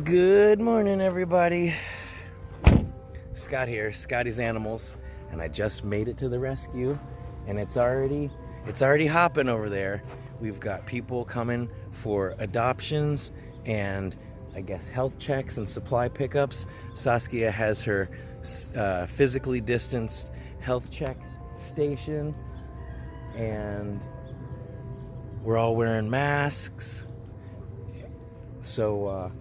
Good morning, everybody. Scott here, Scotty's Animals, and I just made it to the rescue, and it's already hopping over there. We've got people coming for adoptions and I guess health checks and supply pickups. Saskia has her physically distanced health check station, and we're all wearing masks. So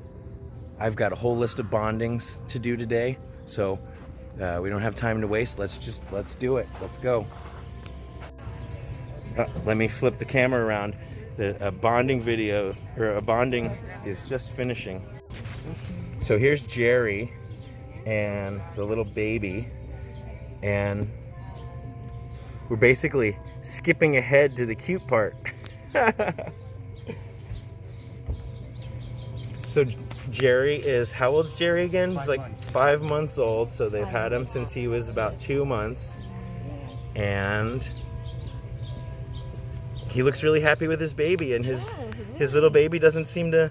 I've got a whole list of bondings to do today, so we don't have time to waste. Let's do it. Let's go. Let me flip the camera around. A bonding video, or a bonding, is just finishing. So here's Jerry and the little baby, and we're basically skipping ahead to the cute part. So Jerry is, how old's Jerry again? He's like 5 months old, so they've had him since he was about 2 months. And he looks really happy with his baby, and his little baby doesn't seem to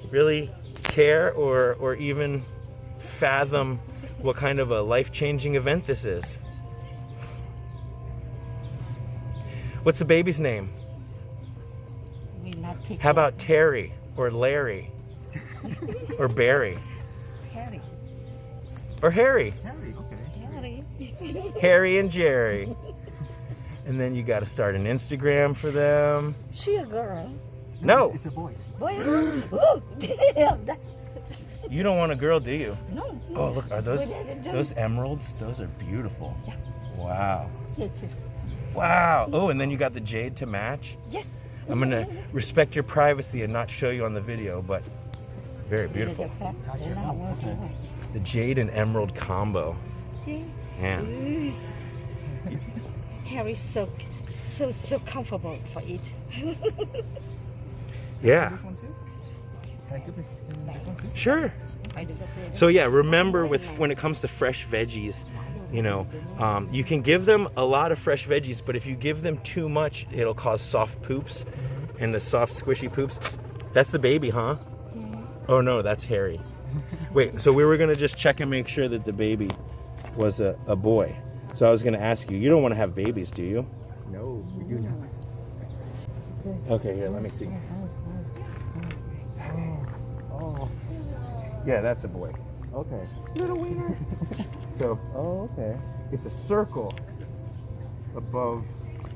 really care or even fathom what kind of a life-changing event this is. What's the baby's name? How about Terry or Larry? Or Barry? Harry. Or Harry? Harry, okay. Harry. Harry and Jerry. And then you got to start an Instagram for them. She a girl. No. It's a boy. Boy? Oh, damn. You don't want a girl, do you? No. Oh, look, are those emeralds? Those are beautiful. Yeah. Wow. Yeah, too. Wow. Oh, and then you got the jade to match. Yes. I'm going to respect your privacy and not show you on the video, but very beautiful. The jade and emerald combo. Man. Harry's so comfortable for it. Yeah. This one too? Can I give this one too? Sure. So yeah, remember when it comes to fresh veggies, you know, you can give them a lot of fresh veggies, but if you give them too much, it'll cause soft poops. And the soft squishy poops. That's the baby, huh? Yeah. Oh no, that's Harry. Wait, so we were gonna just check and make sure that the baby was a boy. So I was gonna ask you, you don't want to have babies, do you? No, we do not. It's okay. Okay, here, let me see. Oh. Yeah, that's a boy. Okay. Little wiener. So, Oh, okay. it's a circle above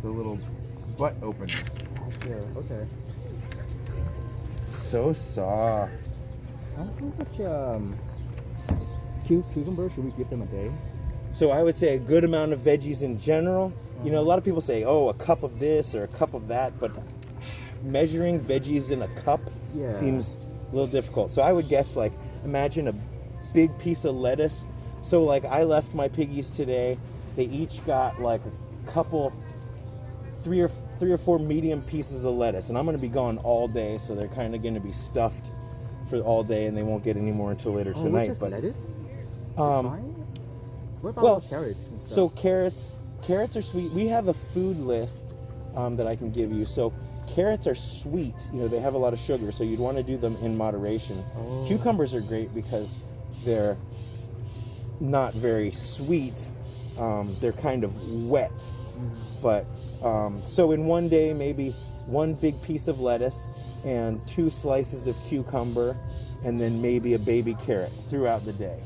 the little butt opening. Yeah, okay. So soft. How much cucumber should we give them a day? So I would say a good amount of veggies in general. You know, a lot of people say, oh, a cup of this or a cup of that, but measuring veggies in a cup seems a little difficult. So I would guess, like, imagine a big piece of lettuce. So like I left my piggies today, they each got like a couple, three or four medium pieces of lettuce, and I'm going to be gone all day, so they're kind of going to be stuffed for all day, and they won't get any more until later tonight. Just but lettuce? Fine. What about carrots and stuff? So carrots are sweet. We have a food list that I can give you. So carrots are sweet. You know, they have a lot of sugar, so you'd want to do them in moderation. Oh. Cucumbers are great because they're not very sweet. They're kind of wet. But so in one day, maybe one big piece of lettuce and 2 slices of cucumber, and then maybe a baby carrot throughout the day.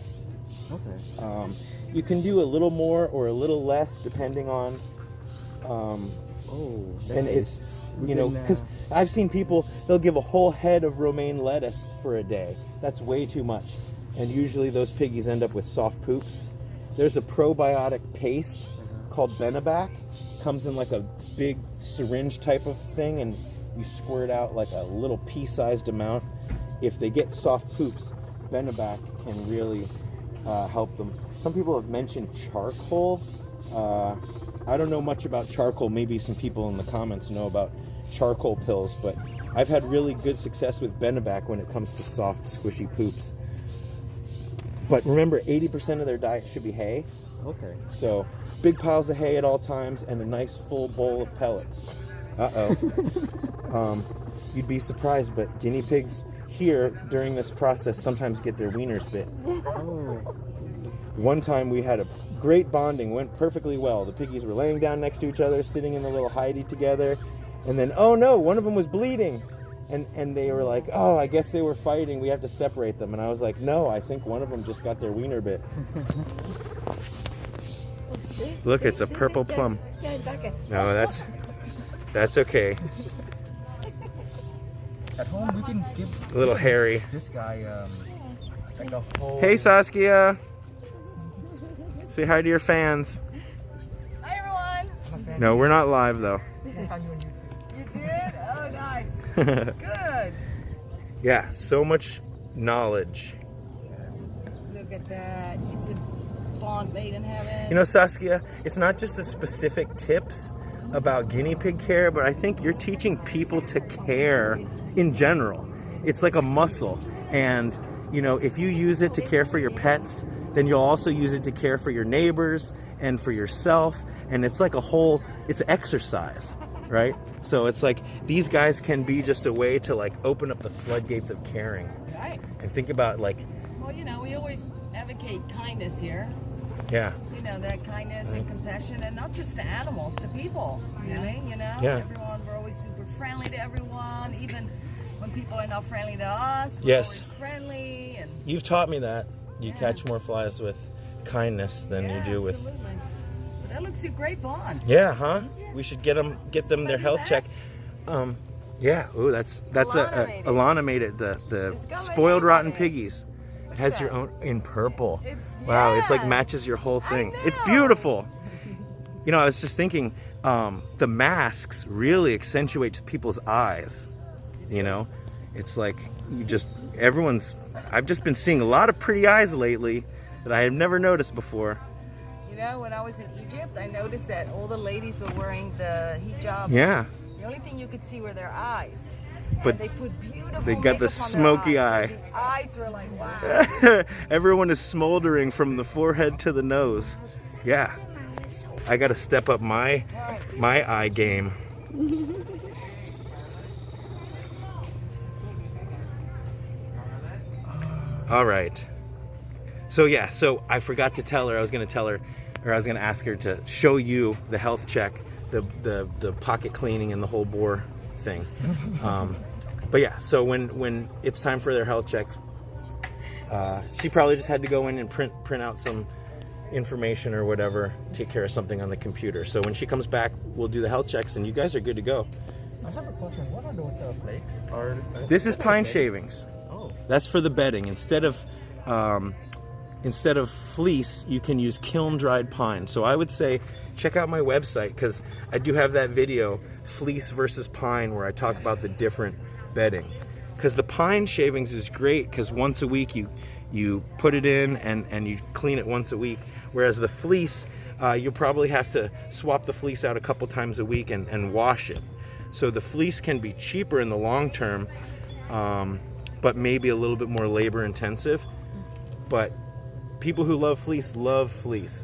Okay. You can do a little more or a little less depending on. And it's, you know, because I've seen people, they'll give a whole head of romaine lettuce for a day. That's way too much. And usually those piggies end up with soft poops. There's a probiotic paste called Benebac. Comes in like a big syringe type of thing, and you squirt out like a little pea-sized amount. If they get soft poops, Benebac can really help them. Some people have mentioned charcoal. I don't know much about charcoal. Maybe some people in the comments know about charcoal pills, but I've had really good success with Benebac when it comes to soft, squishy poops. But remember, 80% of their diet should be hay. Okay. So big piles of hay at all times and a nice full bowl of pellets. Uh-oh. You'd be surprised, but guinea pigs here during this process sometimes get their wieners bit. Oh. One time we had a great bonding, went perfectly well. The piggies were laying down next to each other, sitting in the little hidey together, and then, oh no, one of them was bleeding. And they were like, oh, I guess they were fighting, we have to separate them. And I was like, no, I think one of them just got their wiener bit. Look, it's a purple plum. No, that's okay. At home, we can give A little hairy. this guy like a whole. Hey, Saskia. Say hi to your fans. Hi everyone. No, we're not live though. You did? Oh, nice. Good. Yeah, so much knowledge. Look at that. It's a bond made in heaven. You know, Saskia, it's not just the specific tips about guinea pig care, but I think you're teaching people to care in general. It's like a muscle. And, you know, if you use it to care for your pets, then you'll also use it to care for your neighbors and for yourself. And it's like a whole, it's exercise, right? So it's like these guys can be just a way to like open up the floodgates of caring. Right. And think about like, Well, you know, we always advocate kindness here. yeah, You know, that kindness and compassion, and not just to animals, to people. Really, you know? Yeah. Everyone, we're always super friendly to everyone, even when people are not friendly to us. We're Yes. always friendly. And you've taught me that. You Yeah. catch more flies with kindness than you do with. Absolutely. But that looks a great bond. Yeah, huh? We should get them their health check. Best. Yeah. Ooh, that's Alana made it. Alana made it. The It's got my spoiled name rotten on it. piggies. It has that. your own in purple. It's- Wow, it's like yeah. matches your whole thing. It's know. beautiful. You know, I was just thinking, the masks really accentuates people's eyes. You know, it's like I've just been seeing a lot of pretty eyes lately that I have never noticed before. You know, when I was in Egypt, I noticed that all the ladies were wearing the hijab. Yeah. The only thing you could see were their eyes. But And they put beautiful they got the makeup on their smoky eyes. eye. So the eyes were like, wow. Everyone is smoldering from the forehead to the nose. Yeah. I got to step up my eye game. All right. So yeah, so I forgot to tell her, I was going to ask her to show you the health check, the pocket cleaning and the whole bore thing. But yeah, so when it's time for their health checks, she probably just had to go in and print out some information or whatever, take care of something on the computer. So when she comes back, we'll do the health checks and you guys are good to go. I have a question. What are those flakes? This is pine shavings. Oh. That's for the bedding. Instead of fleece, you can use kiln dried pine. So I would say check out my website because I do have that video, fleece versus pine, where I talk about the different bedding. Because the pine shavings is great because once a week you put it in and you clean it once a week. Whereas the fleece, you'll probably have to swap the fleece out a couple times a week and wash it. So the fleece can be cheaper in the long term, but maybe a little bit more labor intensive. But people who love fleece,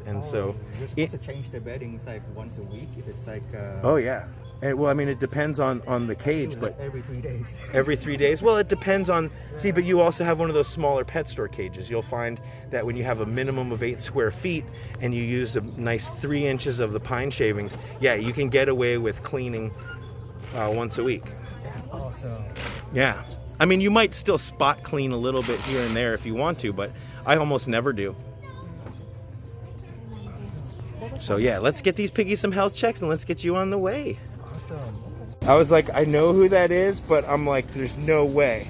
and so you're supposed to change the beddings like once a week. If it's like oh yeah. And, well, I mean, it depends on the cage, but every 3 days. every 3 days. Well, it depends on. See, but you also have one of those smaller pet store cages. You'll find that when you have a minimum of 8 square feet and you use a nice 3 inches of the pine shavings, yeah, you can get away with cleaning once a week. That's awesome. Yeah. I mean, you might still spot clean a little bit here and there if you want to, but I almost never do. So yeah, let's get these piggies some health checks and let's get you on the way. Awesome. I was like, I know who that is, but I'm like, there's no way.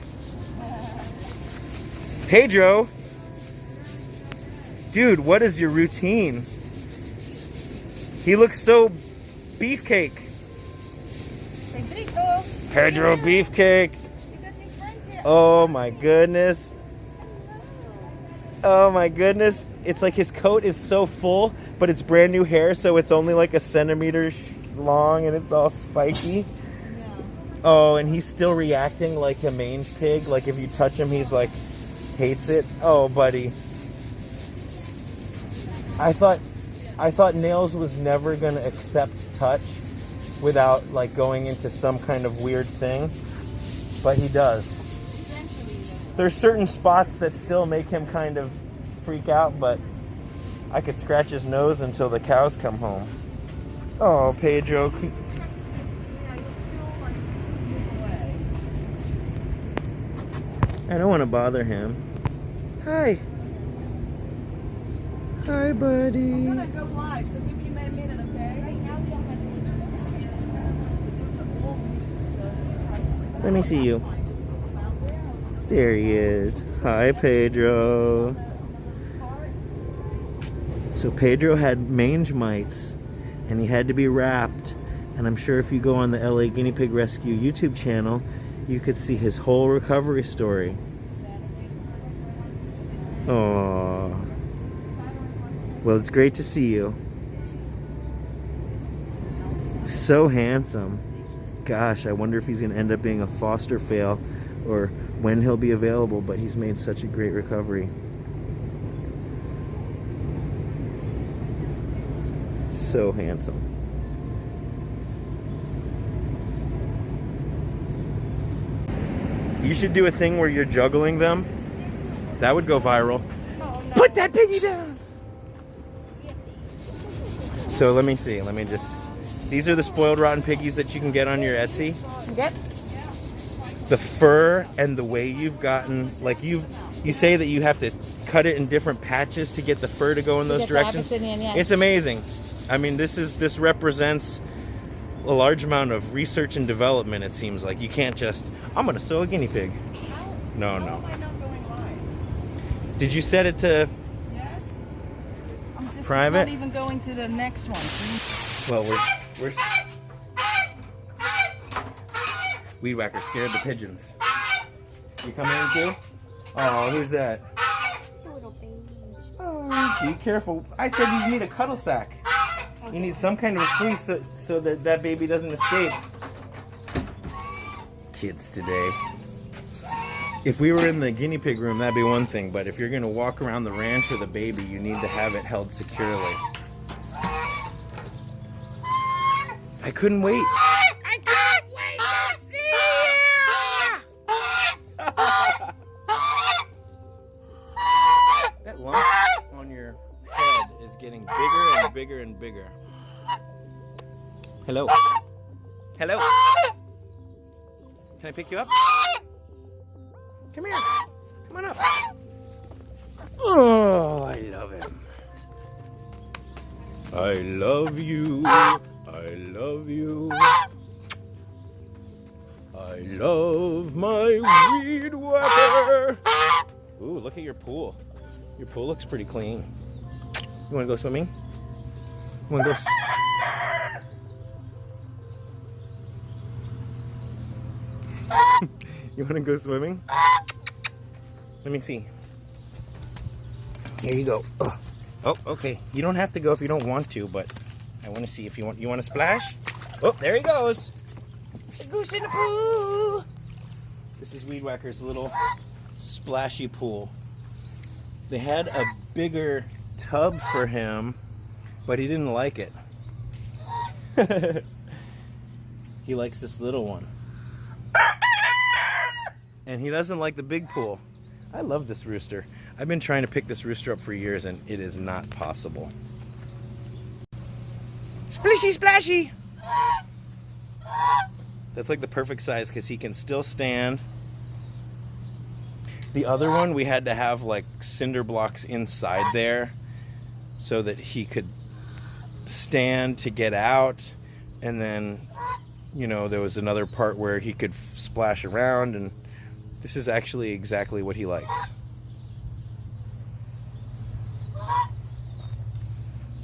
Pedro, dude, what is your routine? He looks so beefcake. Pedro Beefcake. Oh my goodness. Oh my goodness. It's like his coat is so full, but it's brand new hair, so it's only like a centimeter long and it's all spiky. Oh, and he's still reacting like a mange pig. Like if you touch him, he's like, hates it. Oh, buddy. I thought Nails was never gonna accept touch without like going into some kind of weird thing, but he does. There's certain spots that still make him kind of freak out, but I could scratch his nose until the cows come home. Oh, Pedro. I don't want to bother him. Hi. Hi, buddy. I'm gonna go live, so give me a minute, okay? Right now we don't have Let me see you. There he is. Hi, Pedro. So Pedro had mange mites, and he had to be wrapped. And I'm sure if you go on the LA Guinea Pig Rescue YouTube channel, you could see his whole recovery story. Oh, well, it's great to see you. So handsome. Gosh, I wonder if he's going to end up being a foster fail or when he'll be available, but he's made such a great recovery. So handsome. You should do a thing where you're juggling them. That would go viral. Oh, no. Put that piggy down! So let me see. Let me just... These are the spoiled rotten piggies that you can get on your Etsy. Yep. The fur and the way you've gotten... Like you say that you have to cut it in different patches to get the fur to go in those directions. It's amazing. I mean, this represents a large amount of research and development, it seems like. You can't just... I'm gonna sew a guinea pig. No, no. How am I not going live? Did you set it to Yes. I'm just private? It's not even going to the next one. Well, we're Weed Whacker scared the pigeons. You coming in too? Oh, who's that? It's a little baby. Oh, be careful. I said you need a cuddle sack. You need some kind of a fleece so that that baby doesn't escape. Kids today. If we were in the guinea pig room, that'd be one thing, but if you're gonna walk around the ranch with a baby, you need to have it held securely. I couldn't wait. I couldn't wait to see you! That lump on your head is getting bigger and bigger and bigger. Hello. Hello. Can I pick you up? Come here. Come on up. Oh, I love him. I love you. I love you. I love my weed whacker. Ooh, look at your pool. Your pool looks pretty clean. You want to go swimming? You want to go? You want to go swimming? Let me see. Here you go. Oh, okay. You don't have to go if you don't want to, but I want to see if you want. You want to splash? Oh, there he goes. The goose in the pool. This is Weed Whacker's little splashy pool. They had a bigger tub for him, but he didn't like it. He likes this little one. And he doesn't like the big pool. I love this rooster. I've been trying to pick this rooster up for years and it is not possible. Splishy splashy! That's like the perfect size because he can still stand. The other one, we had to have like cinder blocks inside there so that he could stand to get out. And then, you know, there was another part where he could splash around, and this is actually exactly what he likes.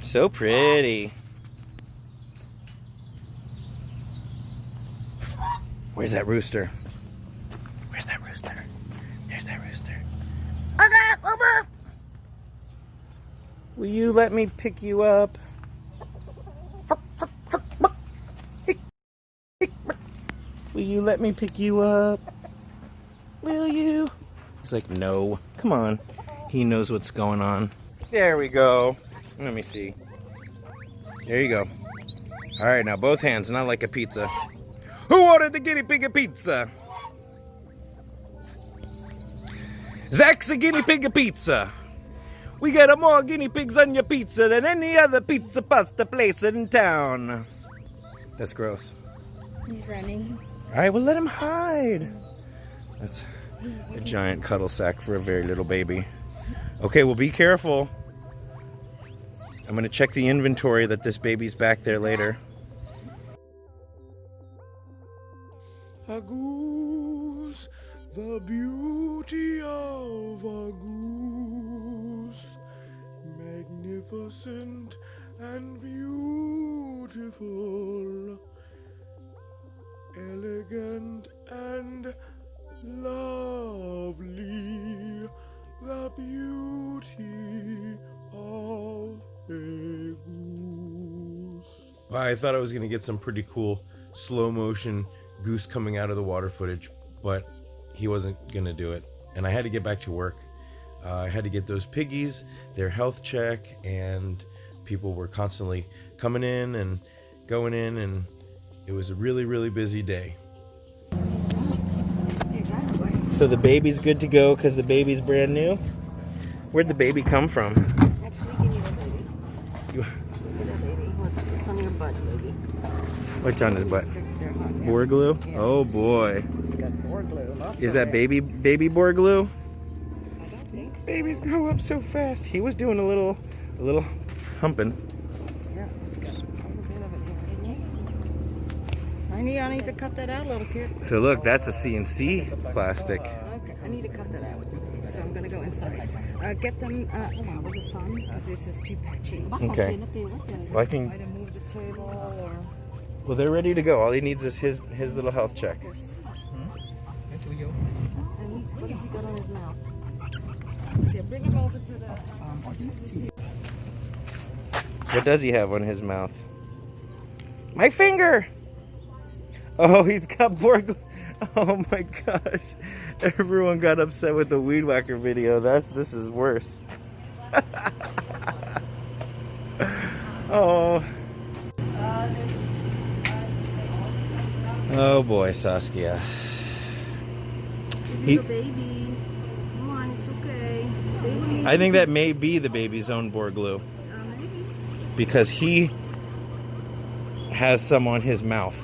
So pretty. Where's that rooster? Where's that rooster? There's that rooster. Will you let me pick you up? Will you let me pick you up? Will you? He's like, no. Come on. He knows what's going on. There we go. Let me see. There you go. All right, now both hands, not like a pizza. Who ordered the guinea pig a pizza? Zach's a guinea pig pizza. We got more guinea pigs on your pizza than any other pizza pasta place in town. That's gross. He's running. All right, well, let him hide. That's a giant cuddle sack for a very little baby. Okay, well, be careful. I'm going to check the inventory that this baby's back there later. A goose, the beauty of a goose, magnificent and beautiful, elegant and lovely, the beauty of a goose. Well, I thought I was going to get some pretty cool slow motion goose coming out of the water footage, but he wasn't going to do it. And I had to get back to work. I had to get those piggies their health check, and people were constantly coming in and going in, and it was a really, really busy day. So the baby's good to go because the baby's brand new? Where'd the baby come from? Actually, give me the baby. Look at that baby. What's on your butt, baby? What's on his butt? They're hot now. Boar glue? Yes. Oh boy. It's got boar glue. Lots Is of that it. baby boar glue? I don't think so. Babies grow up so fast. He was doing a little humping. Yeah, it's got a little bit of it here. I need to cut that out, little kid. So look, that's a CNC plastic. Okay, I need to cut that out. So I'm gonna go inside. Get them with the sun because this is too patchy. Okay. Well, I can. Try to move the table or. Well, they're ready to go. All he needs is his little health check. And what has he got on his mouth? Okay, bring him over to the. What does he have on his mouth? My finger! Oh, he's got boar glue. Oh my gosh. Everyone got upset with the weed whacker video. This is worse. Oh. Oh boy, Saskia. Little baby. Come on, it's okay. Stay with me. I think that may be the baby's own boar glue. Maybe. Because he has some on his mouth.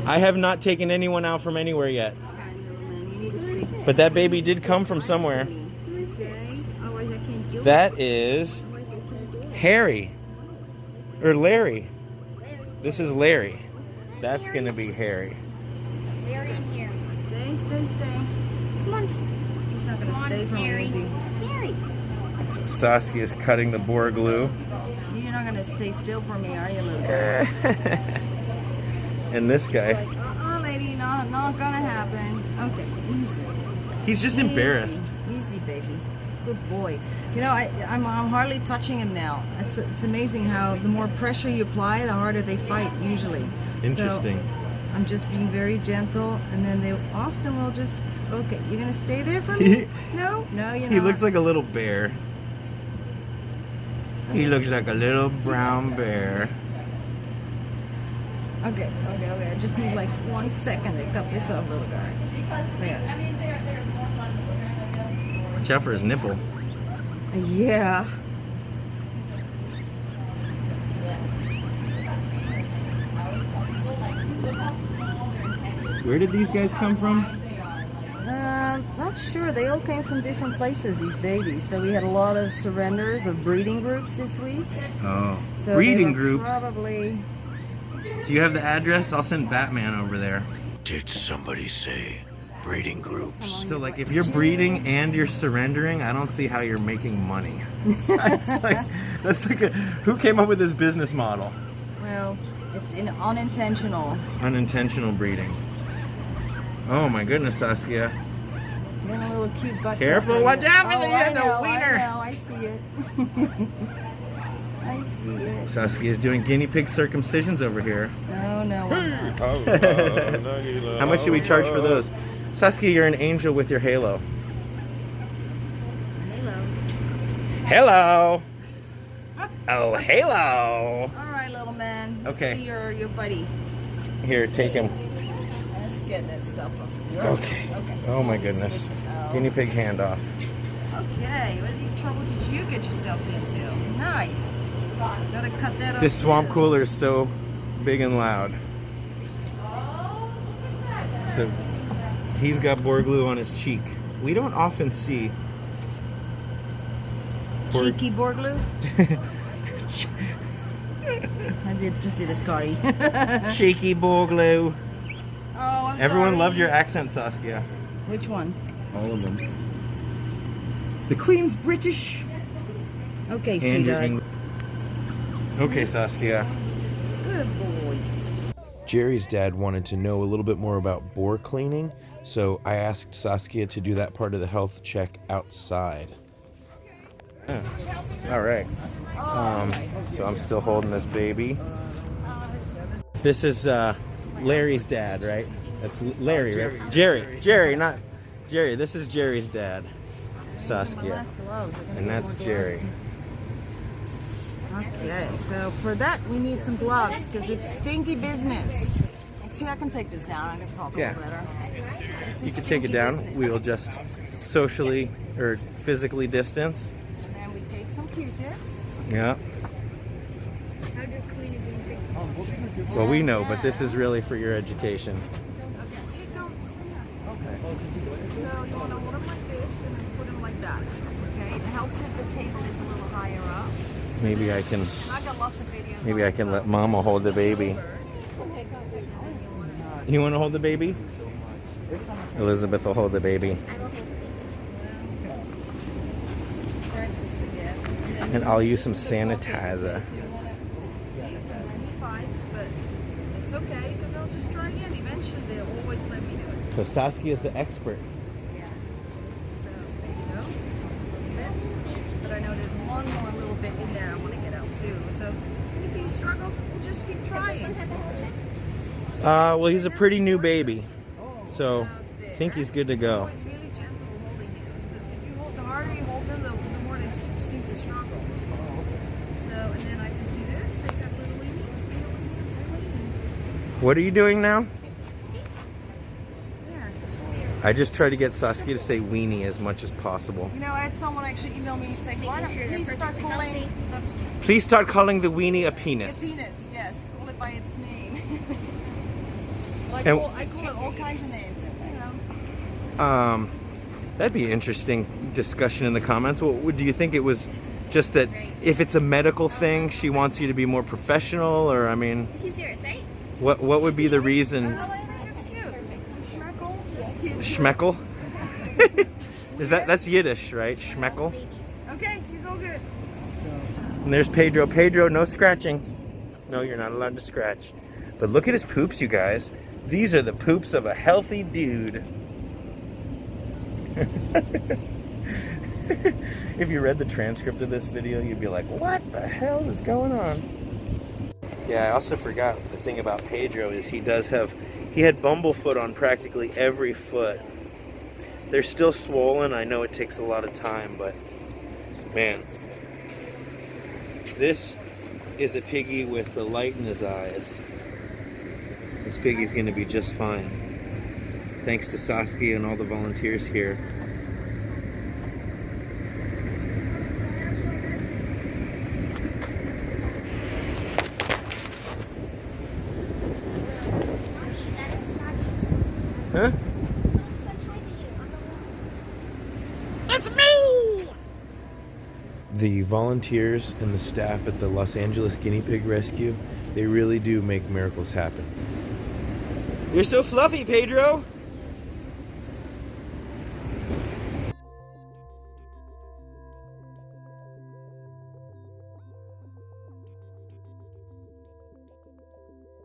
I have not taken anyone out from anywhere yet. I know, man. You need to stay. But that baby did come from somewhere. Stay. Otherwise, I can't do it. That is Otherwise, I can't do it. Harry. Or Larry. This is Larry. That's going to be Harry. Larry in here. Stay. Come on. He's not going to Come on, stay for me, Harry. is he? Harry. Saskia is cutting the boar glue. You're not going to stay still for me, are you, little girl? And this It's guy, like, lady, not gonna happen. Okay, easy. he's just embarrassed. Easy, baby. Good boy. You know, I'm hardly touching him now. It's amazing how the more pressure you apply, the harder they fight usually. Interesting. So, I'm just being very gentle, and then they often will just, okay, you're gonna stay there for me? No, you're not. He looks like a little bear. He looks like a little brown bear. Okay. I just need like 1 second to cut this off, little guy. There. Watch out for his nipple. Yeah. Where did these guys come from? Not sure. They all came from different places, these babies. But we had a lot of surrenders of breeding groups this week. Oh, So breeding they were groups. Probably. Do you have the address? I'll send Batman over there. Did somebody say breeding groups? So, like, if you're breeding and you're surrendering, I don't see how you're making money. that's like who came up with this business model? Well, it's unintentional. Unintentional breeding. Oh my goodness, Saskia. Then a little cute butt. Careful, cut for watch you. out, Oh, you have the wiener. I know, I see it. I see it. Saskia's doing guinea pig circumcisions over here. No, I'm not. How much do we charge for those? Saskia, you're an angel with your halo. Hello. Hello! Oh, hello. All right, little man. Let's Okay. see your buddy. Here, take him. Let's get that stuff off of you. Okay. Oh my goodness. Guinea pig handoff. Okay, what trouble did you get yourself into? Nice. Gotta cut that off. This swamp too. cooler is so big and loud. So he's got boar glue on his cheek. We don't often see Cheeky boar glue. Just did a Scotty. cheeky boar glue. Oh, I'm Everyone sorry. loved your accent, Saskia. Which one? All of them. The Queen's British. Okay, And your sweetheart. English. Okay, Saskia. Good boy. Jerry's dad wanted to know a little bit more about boar cleaning, so I asked Saskia to do that part of the health check outside. Yeah. All right. So I'm still holding this baby. This is Larry's dad, right? That's Larry, right? Jerry, not Jerry. This is Jerry's dad, Saskia, and that's Jerry. Okay, so for that we need some gloves because it's stinky business. Actually, I can take this down. I can talk a Yeah. little better. This You is can take it stinky down. business. We'll just socially or physically distance. And then we take some Q-tips. Yeah. Well, we know, but this is really for your education. Okay, here you go. Okay. So you want to hold them like this and then put them like that. Okay, it helps if the table is a little higher up. Maybe I can. I got lots of videos. Maybe on I can this, let so- Mama hold the baby. You want to hold the baby? Elizabeth will hold the baby, Practice, I guess. and I'll use some sanitizer. See, he fights, but it's okay because I'll just try again. Eventually, they'll always let me do it. So Saskia is the expert. So there you go. A little bit. But I know there's one more little bit in there I want to get out too. So if he struggles, we'll just keep trying. Well, he's a pretty new baby, so I think he's good to go. Always really gentle holding him. If you hold, the harder you hold them, the more they seem to struggle. So, and then I just do this, take that little weenie, and it's clean. What are you doing now? Yeah, so, I just try to get Saskia to say weenie as much as possible. you know, I had someone actually email me saying, why don't you please start calling Please start calling the weenie a the penis. penis? Yes, call it by its name. I And- call it all kinds of names, you know. That'd be an interesting discussion in the comments. Do you think it was just that if it's a medical thing, she wants you to be more professional, or I mean, He's yours, right? what would be the reason? Well, I think it's cute. Schmeckle, it's cute. Schmeckel? That's Yiddish, right? Schmeckel. Okay, he's all good. And there's Pedro. Pedro, no scratching. No, you're not allowed to scratch. But look at his poops, you guys. These are the poops of a healthy dude. If you read the transcript of this video, you'd be like, what the hell is going on? Yeah, I also forgot the thing about Pedro is he had bumblefoot on practically every foot. They're still swollen. I know it takes a lot of time, but man, this is a piggy with the light in his eyes. This piggy's gonna be just fine. Thanks to Saskia and all the volunteers here. Huh? It's me! The volunteers and the staff at the Los Angeles Guinea Pig Rescue, they really do make miracles happen. You're so fluffy, Pedro!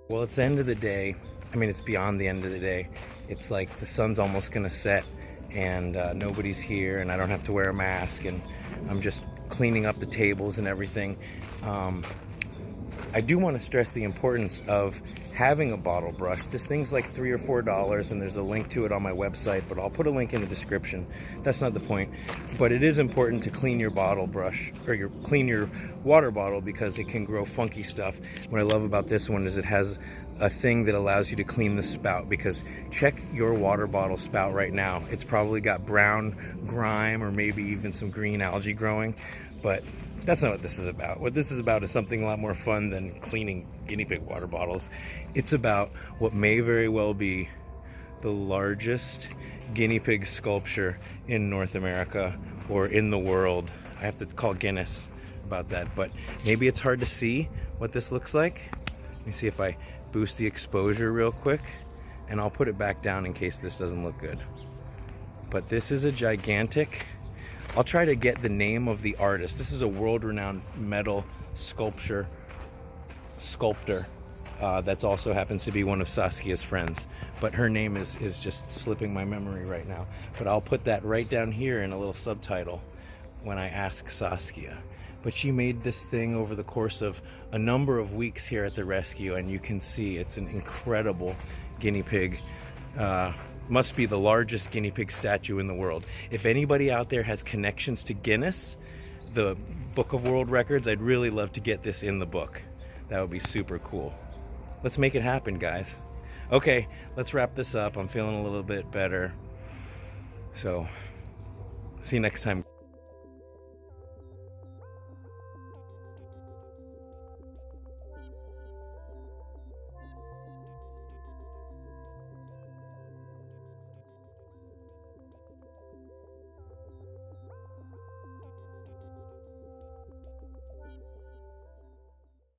Well, it's the end of the day. I mean, it's beyond the end of the day. It's like the sun's almost gonna set and nobody's here and I don't have to wear a mask and I'm just cleaning up the tables and everything. I do want to stress the importance of having a bottle brush. This thing's like $3 or $4, and there's a link to it on my website, but I'll put a link in the description. That's not the point. But it is important to clean your bottle brush, or clean your water bottle, because it can grow funky stuff. What I love about this one is it has a thing that allows you to clean the spout, because check your water bottle spout right now. It's probably got brown grime or maybe even some green algae growing, but that's not what this is about. What this is about is something a lot more fun than cleaning guinea pig water bottles. It's about what may very well be the largest guinea pig sculpture in North America or in the world. I have to call Guinness about that, but maybe it's hard to see what this looks like. Let me see if I boost the exposure real quick, and I'll put it back down in case this doesn't look good. But this is a gigantic, I'll try to get the name of the artist. This is a world-renowned metal sculptor that's also happens to be one of Saskia's friends, but her name is just slipping my memory right now. But I'll put that right down here in a little subtitle when I ask Saskia. But she made this thing over the course of a number of weeks here at the rescue, and you can see it's an incredible guinea pig. Must be the largest guinea pig statue in the world. If anybody out there has connections to Guinness, the Book of World Records, I'd really love to get this in the book. That would be super cool. Let's make it happen, guys. Okay, let's wrap this up. I'm feeling a little bit better. So, see you next time.